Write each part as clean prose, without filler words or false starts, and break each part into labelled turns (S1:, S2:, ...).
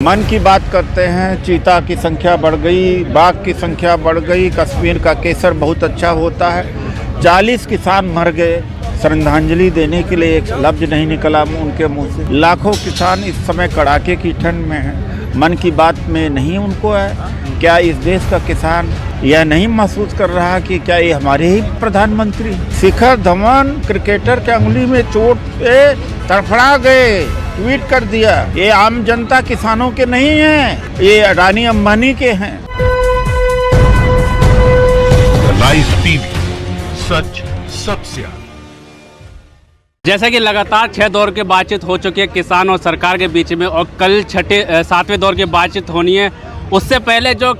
S1: मन की बात करते हैं। चीता की संख्या बढ़ गई, बाघ की संख्या बढ़ गई, कश्मीर का केसर बहुत अच्छा होता है। 40 किसान मर गए, श्रद्धांजलि देने के लिए एक लफ्ज नहीं निकला उनके मुंह से। लाखों किसान इस समय कड़ाके की ठंड में हैं। मन की बात में नहीं उनको है। क्या इस देश का किसान यह नहीं महसूस कर रहा कि क्या ये हमारे ही प्रधानमंत्री? शिखर धवन क्रिकेटर के अंगुली में चोट पे तड़फड़ा गए, ट्वीट कर दिया। ये आम जनता किसानों के नहीं हैं, ये अडानी अंबानी के हैं।
S2: राइस टीवी, सच सबसे आगे।
S3: जैसा कि लगातार 6 दौर की बातचीत हो चुकी है किसान और सरकार के बीच में, और कल 7वें दौर की बातचीत होनी है। उससे पहले जो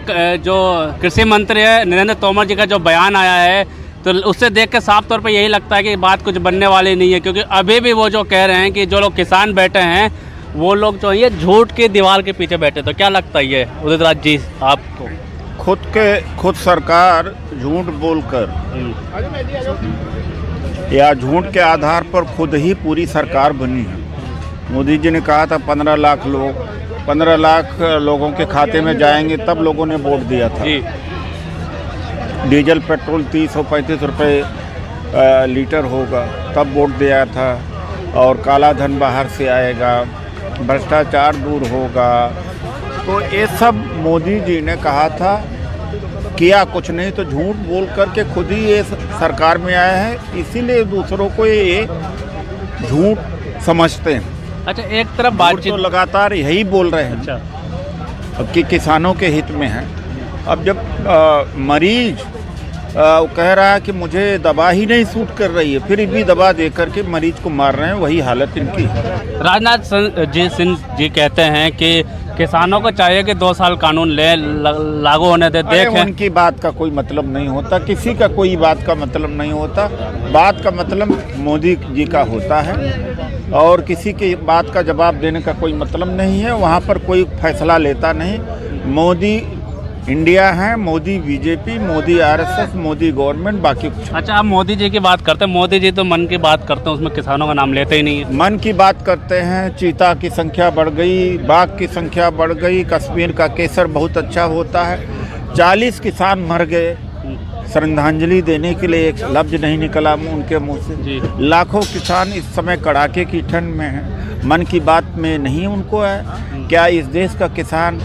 S3: कृषि मंत्री है नरेंद्र तोमर जी का जो बयान आया है, तो उससे देख के साफ तौर पे यही लगता है कि बात कुछ बनने वाली नहीं है, क्योंकि अभी भी वो जो कह रहे हैं कि जो लोग किसान बैठे हैं वो लोग जो ये झूठ की दीवार के पीछे बैठे। तो क्या लगता है ये उदित राज जी आपको?
S1: खुद सरकार झूठ बोलकर या झूठ के आधार पर खुद ही पूरी सरकार बनी है। मोदी जी ने कहा था 15 लाख लोगों के खाते में जाएंगे, तब लोगों ने वोट दिया था। डीजल पेट्रोल 30-35 रुपये लीटर होगा, तब वोट दिया था। और काला धन बाहर से आएगा, भ्रष्टाचार दूर होगा, तो ये सब मोदी जी ने कहा था। किया कुछ नहीं, तो झूठ बोल करके खुद ही ये सरकार में आया है, इसीलिए दूसरों को ये झूठ समझते हैं।
S3: अच्छा, एक तरफ बातचीत
S1: तो लगातार यही बोल रहे हैं।
S3: अच्छा,
S1: कि किसानों के हित में है। अब जब मरीज कह रहा है कि मुझे दवा ही नहीं सूट कर रही है, फिर भी दवा दे करके मरीज को मार रहे हैं, वही हालत इनकी है।
S3: राजनाथ सिंह जी कहते हैं कि किसानों को चाहिए कि 2 साल कानून लागू होने दे। देखें,
S1: उनकी बात का कोई मतलब नहीं होता, किसी का कोई बात का मतलब नहीं होता। बात का मतलब मोदी जी का होता है, और किसी की बात का जवाब देने का कोई मतलब नहीं है। वहाँ पर कोई फैसला लेता नहीं। मोदी इंडिया है, Modi BJP, Modi RSS, Modi government, बाकी कुछ।
S3: अच्छा, आप मोदी जी की बात करते हैं। मोदी जी तो मन की बात करते हैं, उसमें किसानों का नाम लेते ही नहीं है।
S1: मन की बात करते हैं। चीता की संख्या बढ़ गई, बाघ की संख्या बढ़ गई, कश्मीर का केसर बहुत अच्छा होता है। 40 किसान मर गए, श्रद्धांजलि देने के लिए एक लफ्ज नहीं निकला उनके मुंह से। लाखों किसान इस समय कड़ाके की ठंड में हैं। मन की बात में नहीं उनको है। क्या इस देश का किसान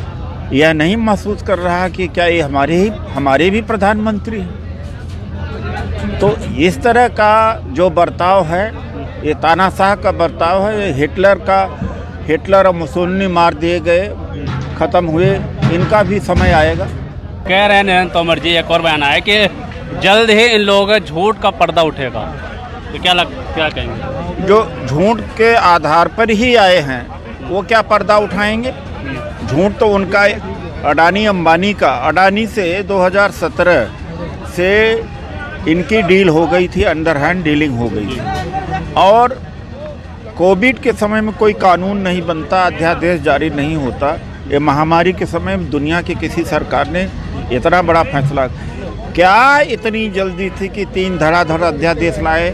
S1: यह नहीं महसूस कर रहा कि क्या ये हमारे भी प्रधानमंत्री हैं? तो इस तरह का जो बर्ताव है, ये तानाशाह का बर्ताव है। ये हिटलर और मुसोलिनी मार दिए गए, ख़त्म हुए, इनका भी समय आएगा।
S3: कह रहे हैं नरेंद्र तोमर जी, एक और बयान आया कि जल्द ही इन लोगों का झूठ का पर्दा उठेगा। तो क्या कहेंगे? जो
S1: झूठ के आधार पर ही आए हैं, वो क्या पर्दा उठाएंगे? झूठ तो उनका अडानी अंबानी का। अडानी से 2017 से इनकी डील हो गई थी, अंडरहैंड डीलिंग हो गई थी। और कोविड के समय में कोई कानून नहीं बनता, अध्यादेश जारी नहीं होता। ये महामारी के समय में दुनिया की किसी सरकार ने इतना बड़ा फैसला, क्या इतनी जल्दी थी कि 3 धड़ाधड़ अध्यादेश लाए?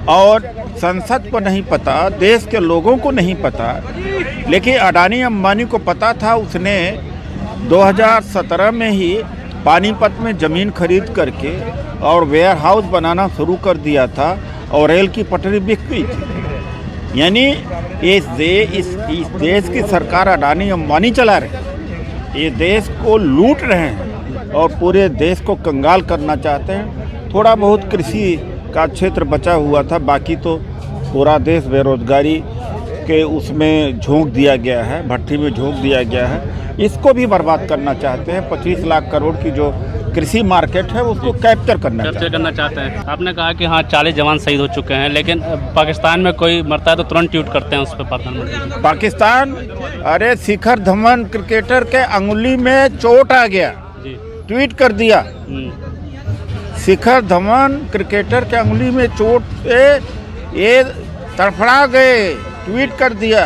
S1: और संसद को नहीं पता, देश के लोगों को नहीं पता, लेकिन अडानी अंबानी को पता था। उसने 2017 में ही पानीपत में ज़मीन खरीद करके और वेयर हाउस बनाना शुरू कर दिया था, और रेल की पटरी बिक गई थी। यानी इस देश की सरकार अडानी अंबानी चला रहे, ये देश को लूट रहे हैं और पूरे देश को कंगाल करना चाहते हैं। थोड़ा बहुत कृषि का क्षेत्र बचा हुआ था, बाकी तो पूरा देश बेरोजगारी के उसमें झोंक दिया गया है, भट्टी में झोंक दिया गया है। इसको भी बर्बाद करना चाहते हैं। 25 लाख करोड़ की जो कृषि मार्केट है, उसको कैप्चर करना चाहते हैं।
S3: आपने कहा कि हाँ 40 जवान शहीद हो चुके हैं, लेकिन पाकिस्तान में कोई मरता है तो तुरंत ट्वीट करते हैं उस पर प्रधानमंत्री।
S1: पाकिस्तान, अरे शिखर धवन क्रिकेटर के अंगुली में चोट आ गया, ट्वीट कर दिया। शिखर धवन क्रिकेटर के अंगुली में चोट पे ये तड़फड़ा गए, ट्वीट कर दिया।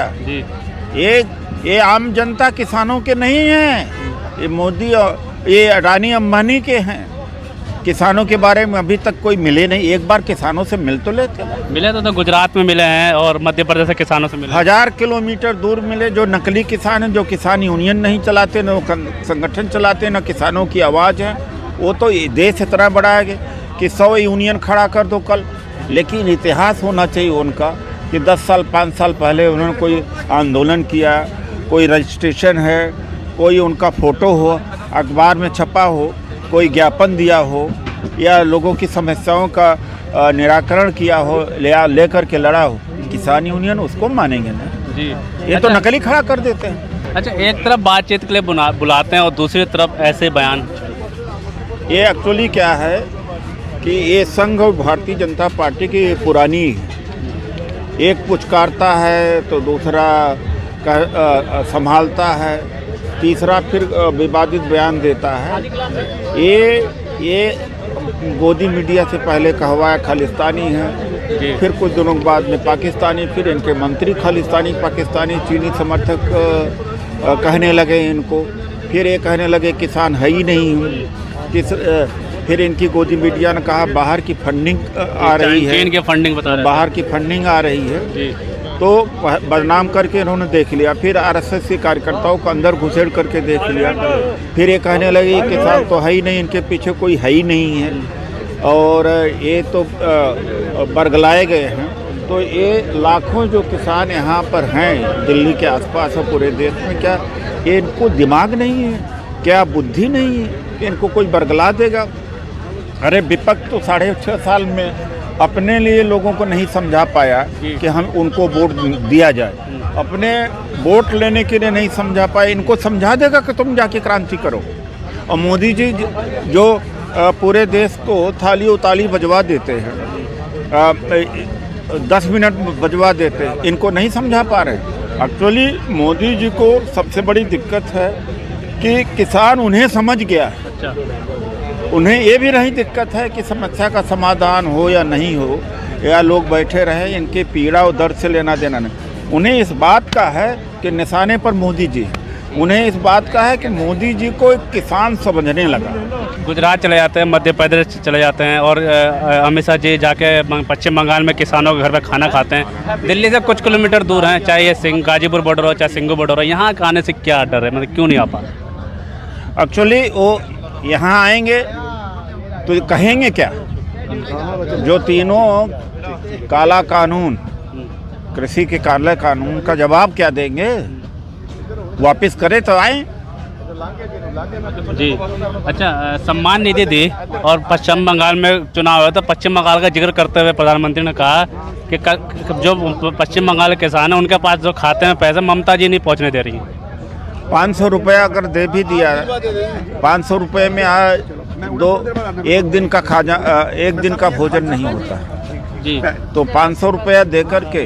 S1: ये आम जनता किसानों के नहीं हैं, ये मोदी और ये अडानी अंबानी के हैं। किसानों के बारे में अभी तक कोई मिले नहीं। एक बार किसानों से मिल तो लेते।
S3: मिले तो गुजरात में मिले हैं और मध्य प्रदेश के किसानों से मिले।
S1: 1000 किलोमीटर दूर मिले। जो नकली किसान हैं, जो किसान यूनियन नहीं चलाते, न संगठन चलाते, न किसानों की आवाज़ है, वो तो देश इतना बड़ा है कि 100 यूनियन खड़ा कर दो कल। लेकिन इतिहास होना चाहिए उनका कि 10 साल 5 साल पहले उन्होंने कोई आंदोलन किया, कोई रजिस्ट्रेशन है, कोई उनका फ़ोटो हो, अखबार में छपा हो, कोई ज्ञापन दिया हो, या लोगों की समस्याओं का निराकरण किया हो, लेकर के लड़ा हो। किसान यूनियन उसको मानेंगे ना
S3: जी।
S1: ये तो नकली खड़ा कर देते हैं।
S3: अच्छा, एक तरफ बातचीत के लिए बुलाते हैं और दूसरी तरफ ऐसे बयान।
S1: ये एक्चुअली क्या है कि ये संघ और भारतीय जनता पार्टी की पुरानी, एक पुचकारता है तो दूसरा संभालता है, तीसरा फिर विवादित बयान देता है। ये गोदी मीडिया से पहले कहवाया खालिस्तानी है, फिर कुछ दिनों बाद में पाकिस्तानी, फिर इनके मंत्री खालिस्तानी पाकिस्तानी चीनी समर्थक कहने लगे इनको, फिर ये कहने लगे किसान है ही नहीं। फिर इनकी गोदी मीडिया ने कहा बाहर की फंडिंग आ रही है,
S3: इनके फंडिंग बता रहे
S1: बाहर की फंडिंग आ रही है, तो बदनाम करके इन्होंने देख लिया। फिर आरएसएस के कार्यकर्ताओं को अंदर घुसेड़ करके देख लिया। फिर ये कहने लगे किसान तो है ही नहीं, इनके पीछे कोई है ही नहीं है, और ये तो बरगलाए गए हैं। तो ये लाखों जो किसान यहाँ पर हैं दिल्ली के आसपास और पूरे देश में, क्या ये इनको दिमाग नहीं है, क्या बुद्धि नहीं है कि इनको कोई बरगला देगा? अरे विपक्ष तो 6.5 साल में अपने लिए लोगों को नहीं समझा पाया कि हम उनको वोट दिया जाए, अपने वोट लेने के लिए नहीं समझा पाए, इनको समझा देगा कि तुम जाके क्रांति करो। और मोदी जी जो पूरे देश को थाली उताली बजवा देते हैं, 10 मिनट बजवा देते हैं, इनको नहीं समझा पा रहे। एक्चुअली मोदी जी को सबसे बड़ी दिक्कत है कि किसान उन्हें समझ गया है। उन्हें ये भी नहीं दिक्कत है कि समस्या का समाधान हो या नहीं हो, या लोग बैठे रहे, इनके पीड़ा और दर्द से लेना देना नहीं। उन्हें इस बात का है कि निशाने पर मोदी जी है, उन्हें इस बात का है कि मोदी जी को एक किसान समझने लगा।
S3: गुजरात चले जाते हैं, मध्य प्रदेश चले जाते हैं, और अमित शाह जी जाके पश्चिम बंगाल में किसानों के घर पर खाना खाते हैं। दिल्ली से कुछ किलोमीटर दूर हैं, चाहे ये गाजीपुर बॉर्डर हो, चाहे सिंगू बॉर्डर हो, यहाँ आने से क्या डर है, मतलब क्यों नहीं आ पा?
S1: एक्चुअली वो यहाँ आएंगे तो कहेंगे क्या? जो तीनों काला कानून, कृषि के काले कानून का जवाब क्या देंगे? वापस करे तो आए
S3: जी। अच्छा, सम्मान निधि दी और पश्चिम बंगाल में चुनाव हुआ, तो पश्चिम बंगाल का जिक्र करते हुए प्रधानमंत्री ने कहा कि जो पश्चिम बंगाल के किसान हैं उनके पास जो खाते में पैसे ममता जी नहीं पहुंचने दे रही हैं।
S1: 500 रुपये अगर दे भी दिया, 500 रुपये में एक दिन का खाजा, एक दिन का भोजन नहीं होता
S3: जी।
S1: तो 500 रुपया दे करके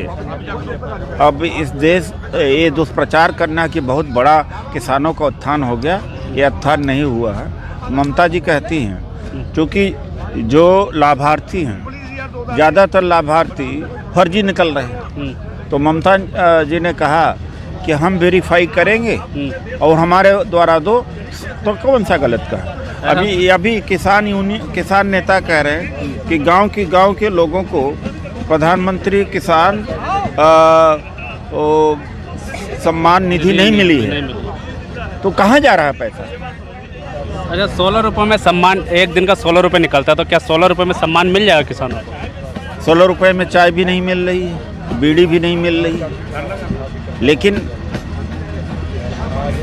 S1: अब इस देश ये दुष्प्रचार करना कि बहुत बड़ा किसानों का उत्थान हो गया, ये उत्थान नहीं हुआ है। ममता जी कहती हैं क्योंकि जो लाभार्थी हैं, ज़्यादातर लाभार्थी फर्जी निकल रहे हैं, तो ममता जी ने कहा कि हम वेरीफाई करेंगे और हमारे द्वारा दो, तो कौन सा गलत कहा? अभी किसान नेता कह रहे हैं कि गांव के लोगों को प्रधानमंत्री किसान सम्मान निधि नहीं मिली है, तो कहाँ जा रहा है पैसा?
S3: अच्छा, 16 रुपये में सम्मान, एक दिन का 16 रुपये निकलता है, तो क्या 16 रुपये में सम्मान मिल जाएगा किसानों को? 16
S1: रुपये में चाय भी नहीं मिल रही है, बीड़ी भी नहीं मिल रही है, लेकिन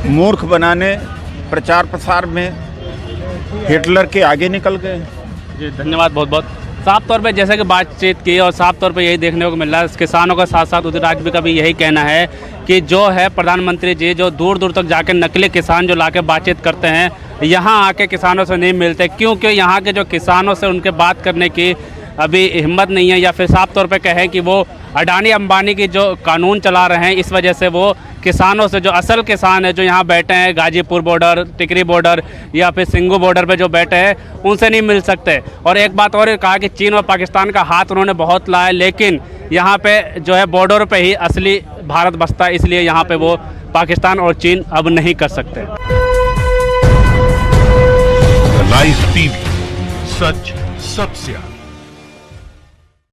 S1: मूर्ख बनाने प्रचार प्रसार में हिटलर के आगे निकल गए।
S3: जी, धन्यवाद बहुत बहुत। साफ तौर पे जैसे कि बातचीत की और साफ तौर पे यही देखने को मिल रहा है, किसानों का साथ साथ उधर राज्य का भी यही कहना है कि जो है प्रधानमंत्री जी जो दूर दूर तक जाके नकली किसान जो लाके बातचीत करते हैं, यहाँ आके किसानों से नहीं मिलते, क्योंकि यहाँ के जो किसानों से उनके बात करने की अभी हिम्मत नहीं है, या फिर साफ तौर पे कहें कि वो अडानी अंबानी की जो कानून चला रहे हैं, इस वजह से वो किसानों से, जो असल किसान है जो यहाँ बैठे हैं गाजीपुर बॉर्डर, टिकरी बॉर्डर या फिर सिंगू बॉर्डर पे जो बैठे हैं, उनसे नहीं मिल सकते। और एक बात और कहा कि चीन और पाकिस्तान का हाथ उन्होंने बहुत लाया, लेकिन यहाँ पे जो है बॉर्डर पे ही असली भारत बसता है, इसलिए यहाँ पे वो पाकिस्तान और चीन अब नहीं कर सकते।
S2: लाइव टीवी सच सबसे आगे।